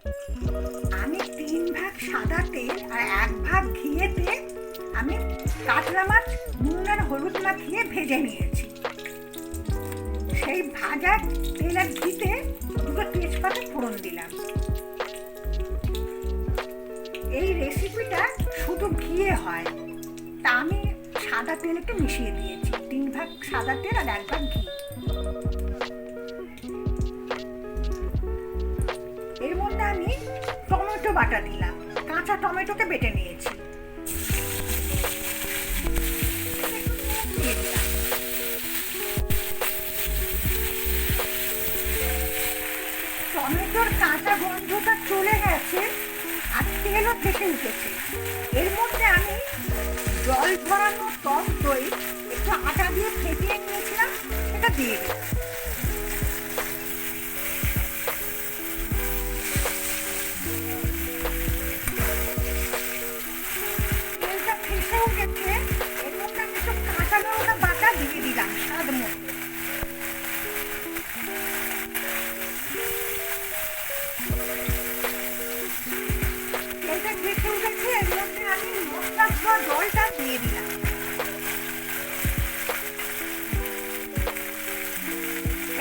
আমি 3 ভাগ সাদা তেল আর 1 ভাগ ঘিয়েতে আমি কাতলা মাছ নুন আর হলুদ মাখিয়ে ভেজে নিয়েছি। সেই ভাজা তেল আর ঘিতে 2টো তেজপাতা ফোড়ন দিলাম। এই রেসিপিটা শুধু ঘিয়ে হয়, তা আমি সাদা তেল একটু মিশিয়ে দিয়েছি। 3 ভাগ সাদা তেল আর 1 ভাগ ঘি। এর মধ্যে আমি টমেটো বাটা দিলাম, কাঁচা টমেটোকে বেটে নিয়েছি। দিয়ে দিলাম। টমেটোর কাঁচা গন্ধটা চলে গেছে আর তেলও থেকে উঠেছে। এর মধ্যে আমি জল ভরানো টক দই একটু আটা দিয়ে ফেটিয়ে নিয়েছিলাম, সেটা দিয়ে দিলাম। তেলটা ফেসে উঠেছে। এর মধ্যে আমি একটু কাঁচা লঙ্কা বাটা দিয়ে দিলাম স্বাদ মতো। তেলটা ফেসে উঠেছে। এর মধ্যে আমি মশলা ধোয়া জলটা দিয়ে দিলাম।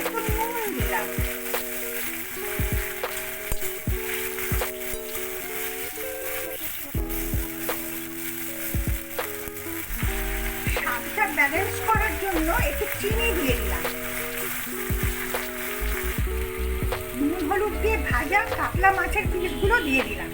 একটু নুন দিলাম। স্বাদটা ব্যালেন্স করার জন্য একটু চিনি দিয়ে দিলাম। নুন হলুদ দিয়ে ভাজা কাতলা মাছের পিসগুলো দিয়ে দিলাম।